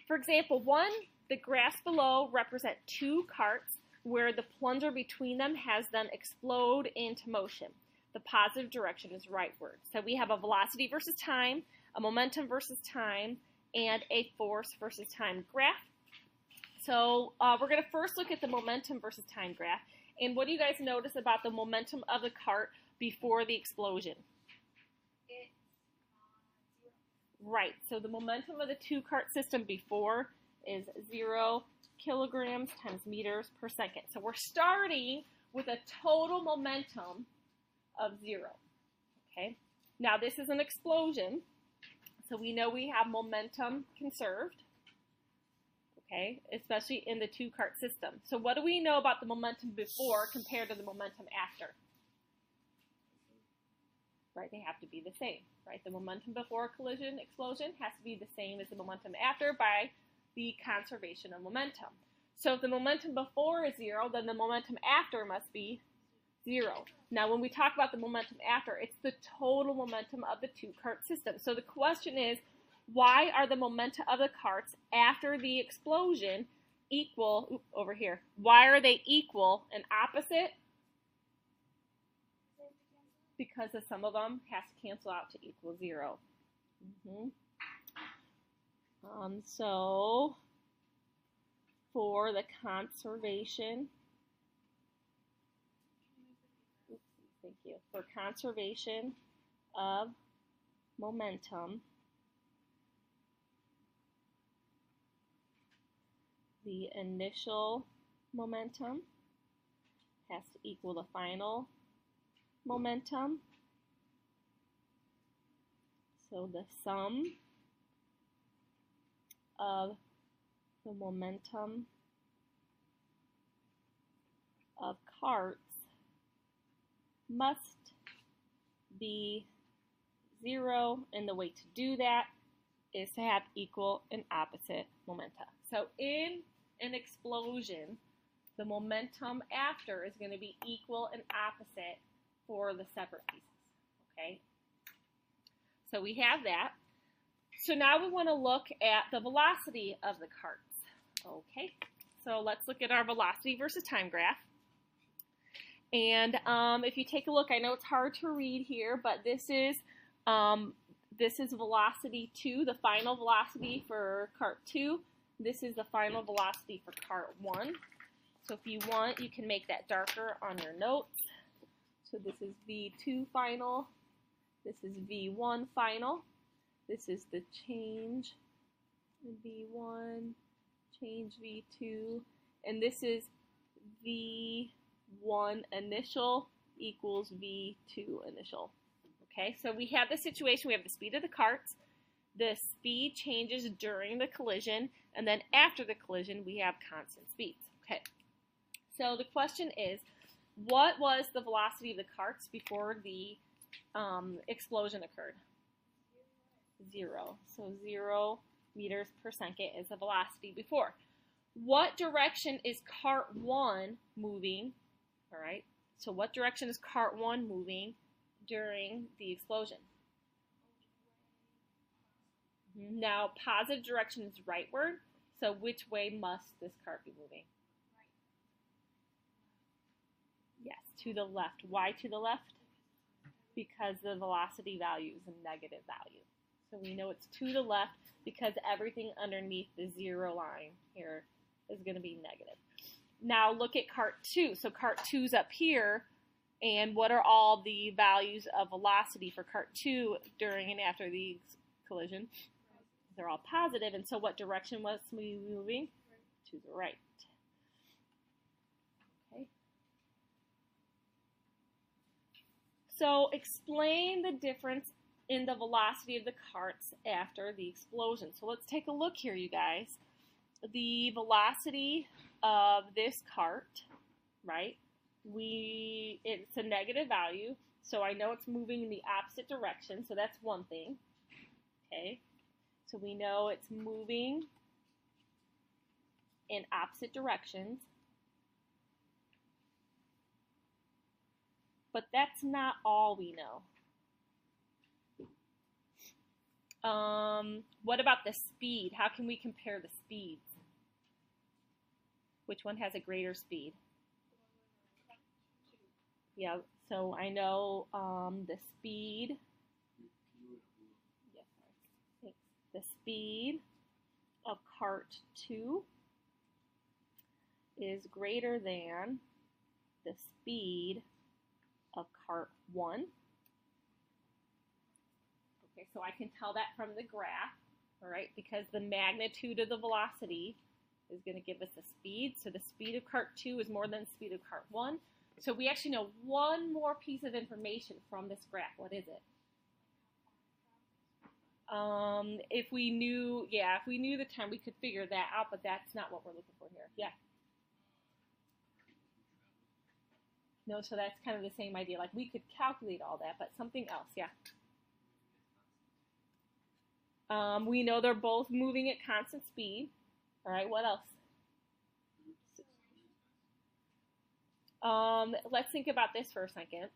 For example, the graphs below represent two carts where the plunger between them has them explode into motion. The positive direction is rightward. So we have a velocity versus time, a momentum versus time, and a force versus time graph. So we're going to first look at the momentum versus time graph. And what do you guys notice about the momentum of the cart before the explosion? It's 0. Right, so the momentum of the two-cart system before is 0 kilograms times meters per second. So we're starting with a total momentum of 0. Okay, now this is an explosion, so we know we have momentum conserved. Okay, especially in the two-cart system. So what do we know about the momentum before compared to the momentum after? Right, they have to be the same, right? The momentum before a collision explosion has to be the same as the momentum after by the conservation of momentum. So if the momentum before is 0, then the momentum after must be 0. Now when we talk about the momentum after, it's the total momentum of the two-cart system. So the question is, why are the momenta of the carts after the explosion equal, over here, why are they equal and opposite? Because the sum of them has to cancel out to equal 0. So for the conservation, for conservation of momentum, the initial momentum has to equal the final momentum. So the sum of the momentum of carts must be 0, and the way to do that is to have equal and opposite momenta. So in an explosion, the momentum after is going to be equal and opposite for the separate pieces, okay? So we have that. So now we want to look at the velocity of the carts, okay? So let's look at our velocity versus time graph. And if you take a look, I know it's hard to read here, but this is velocity 2, the final velocity for cart 2. This is the final velocity for cart 1. So if you want, you can make that darker on your notes. So this is V2 final. This is V1 final. This is the change V1, change V2. And this is V1 initial equals V2 initial. Okay, so we have the situation, we have the speed of the carts. The speed changes during the collision, and then after the collision, we have constant speeds. Okay, so the question is, what was the velocity of the carts before the explosion occurred? 0. So 0 meters per second is the velocity before. What direction is cart 1 moving? All right, so what direction is cart 1 moving during the explosion? Now, positive direction is rightward, so which way must this cart be moving? Yes, to the left. Why to the left? Because the velocity value is a negative value. So we know it's to the left because everything underneath the 0 line here is going to be negative. Now look at cart 2. So cart 2's up here, and what are all the values of velocity for cart 2 during and after the collision? They're all positive, and so what direction was we moving? To the right. Okay. So explain the difference in the velocity of the carts after the explosion. So let's take a look here, you guys. The velocity of this cart, right? It's a negative value, so I know it's moving in the opposite direction, so that's one thing. Okay. So we know it's moving in opposite directions. But that's not all we know. What about the speed? How can we compare the speeds? Which one has a greater speed? Yeah, so I know the speed. Yes, thanks. The speed of cart 2 is greater than the speed of cart 1. Okay, so I can tell that from the graph, all right, because the magnitude of the velocity is going to give us the speed. So the speed of cart 2 is more than the speed of cart 1. So we actually know one more piece of information from this graph. What is it? If we knew the time, we could figure that out, but that's not what we're looking for here. Yeah. No, so that's kind of the same idea. Like we could calculate all that, but something else, yeah. We know they're both moving at constant speed. All right, what else? Let's think about this for a second.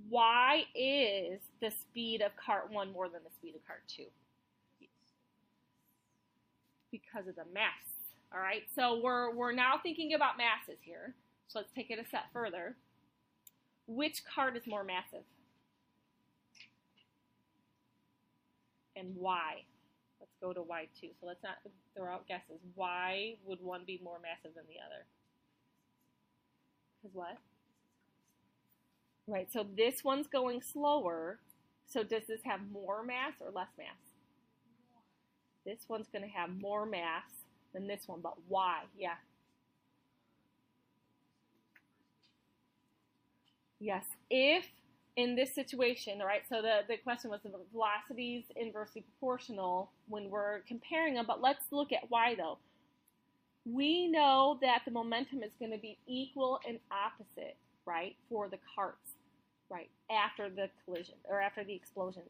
Why is the speed of cart 1 more than the speed of cart 2? Because of the mass. All right, so we're now thinking about masses here. So let's take it a step further. Which cart is more massive? And why? Let's go to why 2. So let's not throw out guesses. Why would one be more massive than the other? Because what? Right, so this one's going slower. So does this have more mass or less mass? This one's going to have more mass than this one, but why? Yeah. Yes, if in this situation, all right, so the question was the velocities inversely proportional when we're comparing them, but let's look at why though. We know that the momentum is going to be equal and opposite, right, for the carts, right, after the collision or after the explosion.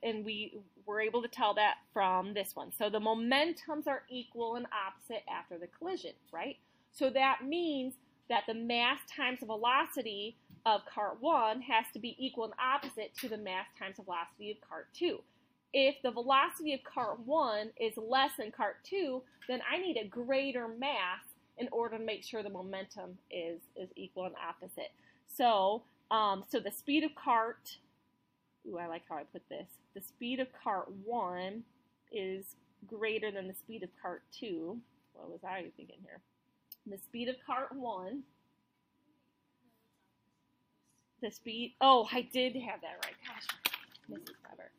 And we were able to tell that from this one. So the momentums are equal and opposite after the collision, right? So that means that the mass times the velocity of cart 1 has to be equal and opposite to the mass times the velocity of cart 2. If the velocity of cart 1 is less than cart 2, then I need a greater mass in order to make sure the momentum is equal and opposite. So, so the speed of cart, ooh, I like how I put this. The speed of cart 1 is greater than the speed of cart 2. What was I thinking here? The speed of cart 1. The speed, oh, I did have that right. Gosh, Mrs. Clever.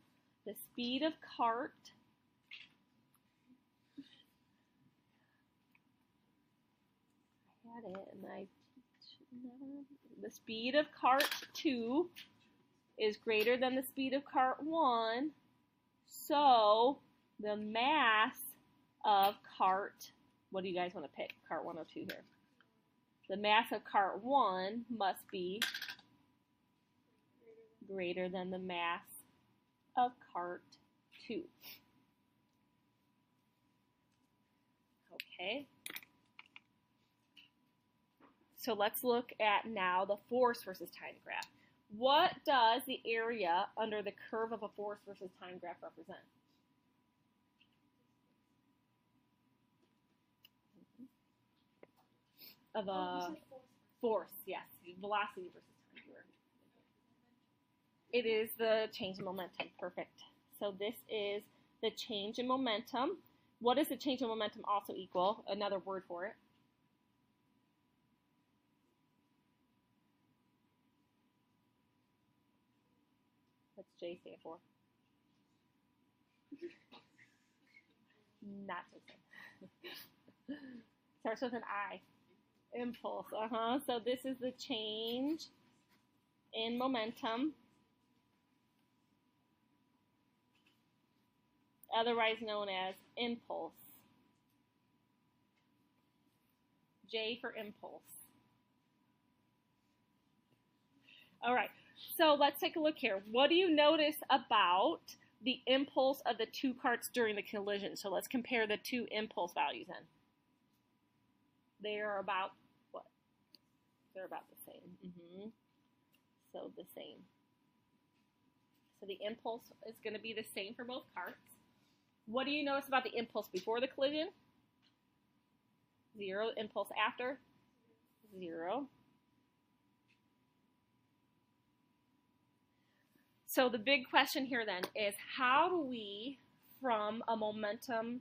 The speed of cart I had it and I the speed of cart 2 is greater than the speed of cart 1. So the mass of cart, what do you guys want to pick? Cart 1 or 2 here? The mass of cart 1 must be greater than the mass of cart 2. Okay. So let's look at now the force versus time graph. What does the area under the curve of a force versus time graph represent? Of a force, yes. Velocity versus time. It is the change in momentum. Perfect. So this is the change in momentum. What does the change in momentum also equal? Another word for it. What's J stand for? Not Jason. Starts with an I. Impulse. So this is the change in momentum, otherwise known as impulse. J for impulse. All right, so let's take a look here. What do you notice about the impulse of the two carts during the collision? So let's compare the two impulse values then. They are about what? They're about the same. So the same. So the impulse is going to be the same for both carts. What do you notice about the impulse before the collision? 0. Impulse after? 0. So the big question here then is, how do we, from a momentum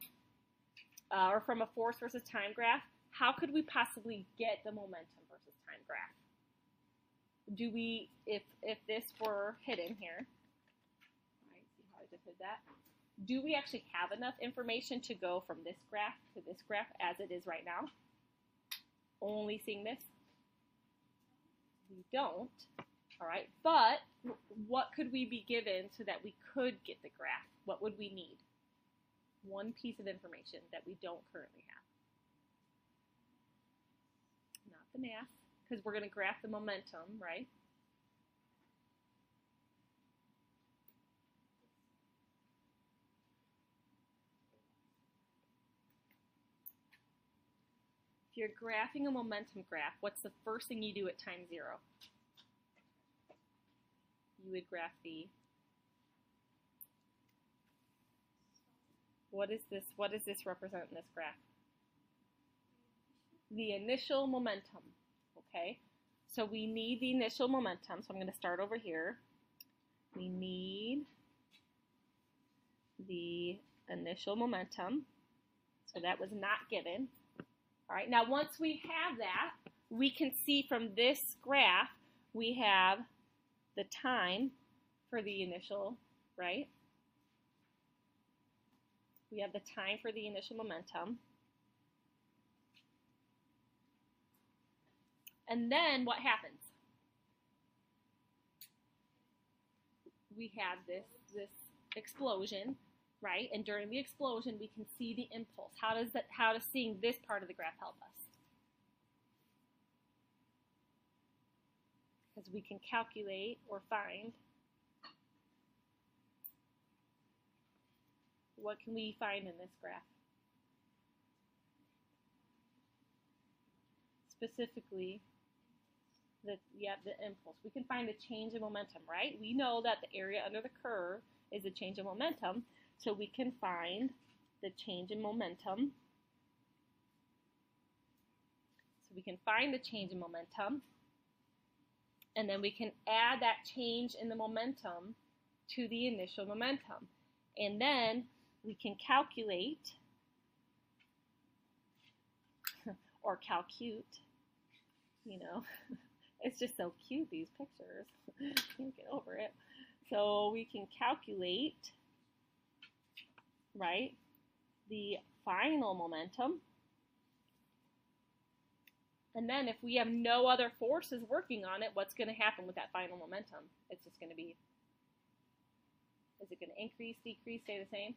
or from a force versus time graph, how could we possibly get the momentum versus time graph? Do we, if this were hidden here, right, see how I just did that? Do we actually have enough information to go from this graph to this graph as it is right now? Only seeing this? We don't. All right, but what could we be given so that we could get the graph? What would we need? One piece of information that we don't currently have. Not the mass, because we're going to graph the momentum, right? If you're graphing a momentum graph, what's the first thing you do at time 0? You would graph the, what does this represent in this graph? The initial momentum, okay? So we need the initial momentum, so I'm going to start over here. We need the initial momentum, so that was not given. All right, now once we have that, we can see from this graph, we have the time for the initial, right? We have the time for the initial momentum. And then what happens? We have this explosion, right? And during the explosion, we can see the impulse. How does seeing this part of the graph help us? Because we can calculate or find. What can we find in this graph? Specifically, the impulse. We can find the change in momentum, right? We know that the area under the curve is the change in momentum, so we can find the change in momentum. So we can find the change in momentum, and then we can add that change in the momentum to the initial momentum. And then we can calculate, or calcute, you know. It's just so cute, these pictures. Can't get over it. So we can calculate, right, the final momentum. And then if we have no other forces working on it, what's going to happen with that final momentum? It's just going to be, is it going to increase, decrease, stay the same?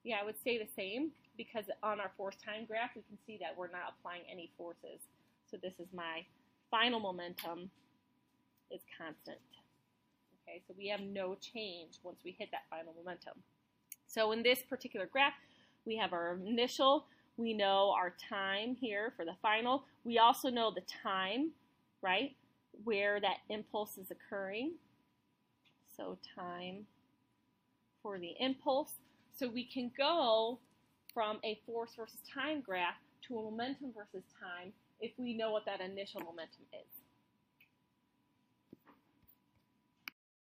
Yeah, I would say the same, because on our force time graph, we can see that we're not applying any forces. So this is my final momentum is constant. Okay, so we have no change once we hit that final momentum. So in this particular graph, we have our initial, we know our time here for the final. We also know the time, right, where that impulse is occurring. So time for the impulse. So we can go from a force versus time graph to a momentum versus time if we know what that initial momentum is.